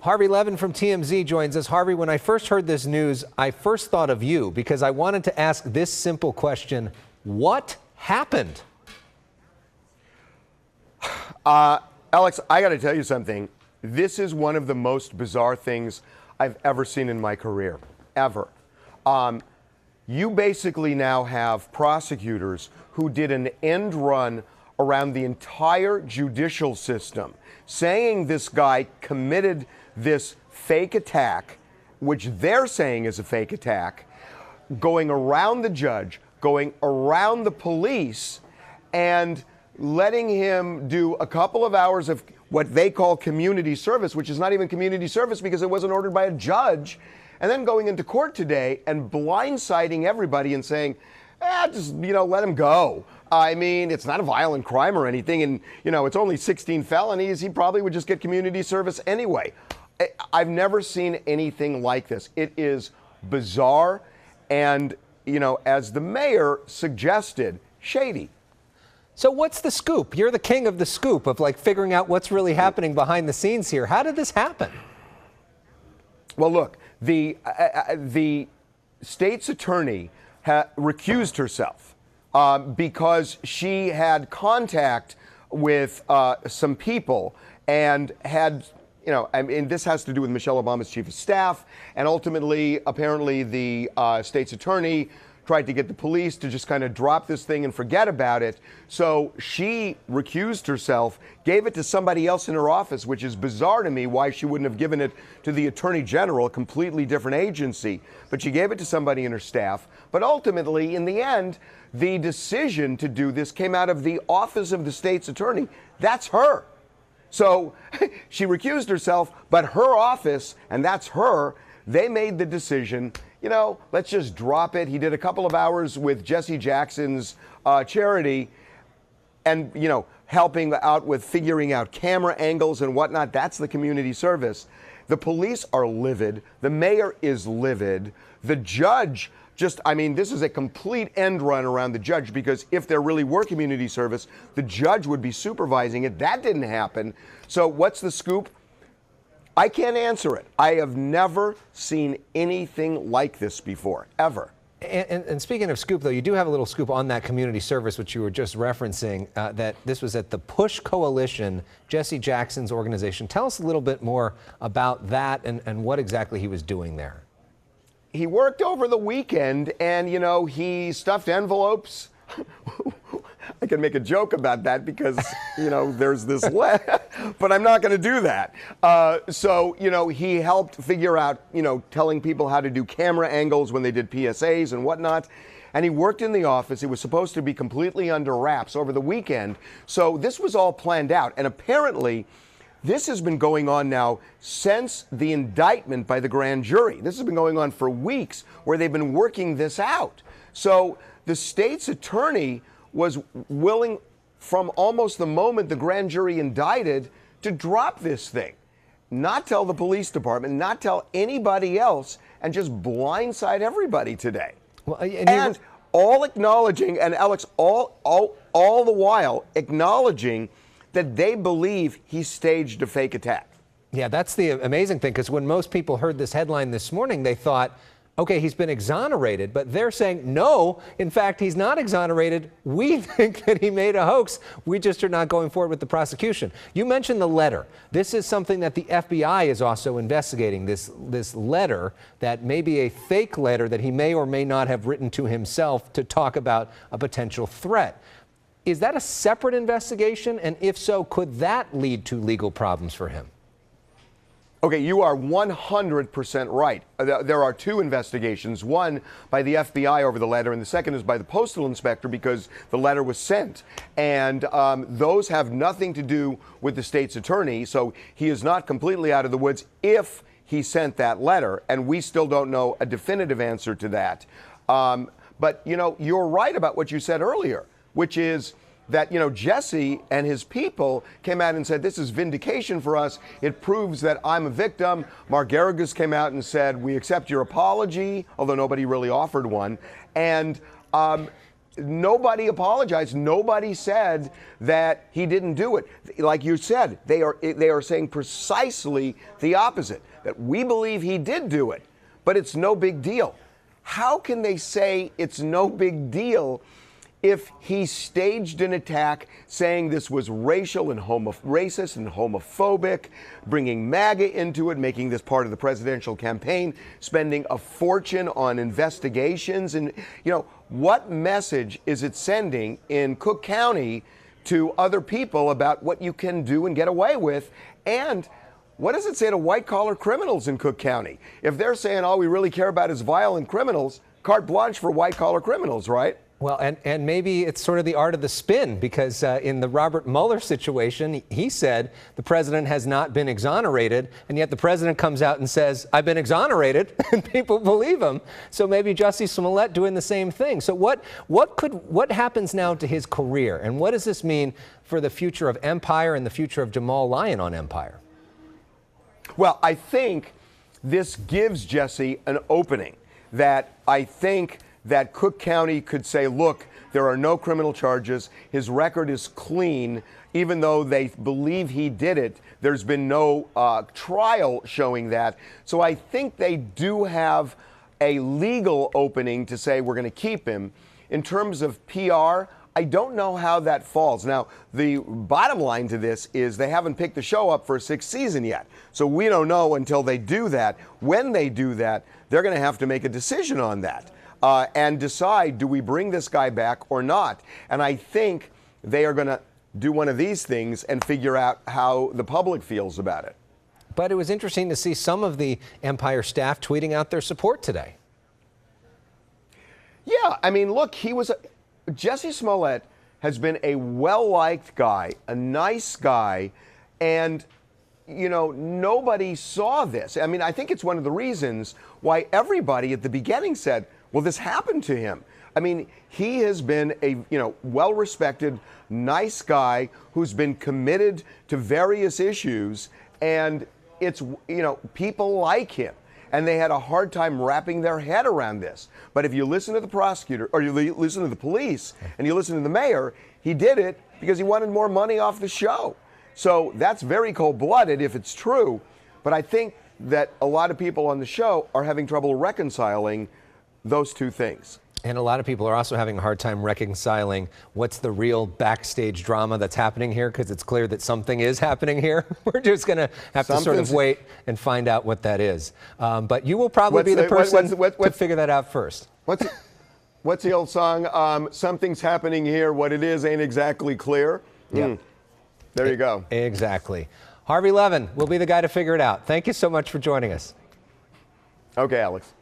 Harvey Levin from TMZ joins us. Harvey, when I first heard this news, I first thought of you because I wanted to ask this simple question. What happened? Elex, I got to tell you something. This is one of the most bizarre things I've ever seen in my career, ever. You basically now have prosecutors who did an end run around the entire judicial system, saying this guy committed this fake attack, which they're saying is a fake attack, going around the judge, going around the police, and letting him do a couple of hours of what they call community service, which is not even community service because it wasn't ordered by a judge, and then going into court today and blindsiding everybody and saying, just, let him go. I mean, it's not a violent crime or anything, and, it's only 16 felonies. He probably would just get community service anyway. I've never seen anything like this. It is bizarre and, as the mayor suggested, shady. So what's the scoop? You're the king of the scoop of figuring out what's really happening behind the scenes here. How did this happen? Well, look, the state's attorney recused herself because she had contact with some people and had, this has to do with Michelle Obama's chief of staff, and ultimately, apparently, the state's attorney tried to get the police to just kind of drop this thing and forget about it. So she recused herself, gave it to somebody else in her office, which is bizarre to me why she wouldn't have given it to the attorney general, a completely different agency. But she gave it to somebody in her staff. But ultimately, in the end, the decision to do this came out of the office of the state's attorney. That's her. So she recused herself, but her office, and that's her, they made the decision, let's just drop it. He did a couple of hours with Jesse Jackson's charity and, helping out with figuring out camera angles and whatnot. That's the community service. The police are livid. The mayor is livid. The judge this is a complete end run around the judge because if there really were community service, the judge would be supervising it. That didn't happen. So what's the scoop? I can't answer it. I have never seen anything like this before, ever. And speaking of scoop, though, you do have a little scoop on that community service, which you were just referencing, that this was at the Push Coalition, Jesse Jackson's organization. Tell us a little bit more about that and what exactly he was doing there. He worked over the weekend and, he stuffed envelopes. I can make a joke about that because, there's this but I'm not going to do that. So, he helped figure out, telling people how to do camera angles when they did PSAs and whatnot. And he worked in the office. It was supposed to be completely under wraps over the weekend. So this was all planned out. And apparently, this has been going on now since the indictment by the grand jury. This has been going on for weeks where they've been working this out. So the state's attorney was willing from almost the moment the grand jury indicted to drop this thing, not tell the police department, not tell anybody else, and just blindside everybody today. Well, and all acknowledging, and Elex, all the while acknowledging that they believe he staged a fake attack. Yeah, that's the amazing thing, because when most people heard this headline this morning, they thought, okay, he's been exonerated, but they're saying, no, in fact, he's not exonerated. We think that he made a hoax. We just are not going forward with the prosecution. You mentioned the letter. This is something that the FBI is also investigating, this letter that may be a fake letter that he may or may not have written to himself to talk about a potential threat. Is that a separate investigation? And if so, could that lead to legal problems for him? Okay, you are 100% right. There are two investigations, one by the FBI over the letter, and the second is by the postal inspector because the letter was sent. And those have nothing to do with the state's attorney, so he is not completely out of the woods if he sent that letter, and we still don't know a definitive answer to that. But, you're right about what you said earlier, which is that, Jesse and his people came out and said, this is vindication for us. It proves that I'm a victim. Mark Garrigus came out and said, we accept your apology, although nobody really offered one. And nobody apologized. Nobody said that he didn't do it. Like you said, they are saying precisely the opposite, that we believe he did do it, but it's no big deal. How can they say it's no big deal if he staged an attack saying this was racial and racist and homophobic, bringing MAGA into it, making this part of the presidential campaign, spending a fortune on investigations? And, what message is it sending in Cook County to other people about what you can do and get away with? And what does it say to white-collar criminals in Cook County? If they're saying all we really care about is violent criminals, carte blanche for white-collar criminals, right? Well, and maybe it's sort of the art of the spin, because in the Robert Mueller situation, he said the president has not been exonerated, and yet the president comes out and says, I've been exonerated, and people believe him. So maybe Jussie Smollett doing the same thing. So what happens now to his career, and what does this mean for the future of Empire and the future of Jamal Lyon on Empire? Well, I think this gives Jussie an opening that I think that Cook County could say, look, there are no criminal charges. His record is clean. Even though they believe he did it, there's been no trial showing that. So I think they do have a legal opening to say we're going to keep him. In terms of PR, I don't know how that falls. Now, the bottom line to this is they haven't picked the show up for a sixth season yet. So we don't know until they do that. When they do that, they're going to have to make a decision on that. And decide, do we bring this guy back or not? And I think they are going to do one of these things and figure out how the public feels about it. But it was interesting to see some of the Empire staff tweeting out their support today. Yeah, I mean, look, Jussie Smollett has been a well-liked guy, a nice guy, and nobody saw this. I mean, I think it's one of the reasons why everybody at the beginning said, well, this happened to him. I mean, he has been a, well-respected, nice guy who's been committed to various issues, and it's, people like him. And they had a hard time wrapping their head around this. But if you listen to the prosecutor, or you listen to the police, and you listen to the mayor, he did it because he wanted more money off the show. So that's very cold-blooded if it's true. But I think that a lot of people on the show are having trouble reconciling those two things. And a lot of people are also having a hard time reconciling what's the real backstage drama that's happening here, because it's clear that something is happening here. We're just going to have to sort of wait and find out what that is. But you will probably be the person to figure that out first. What's the old song? Something's happening here. What it is ain't exactly clear. Yeah. There you go. Exactly. Harvey Levin will be the guy to figure it out. Thank you so much for joining us. Okay, Alex.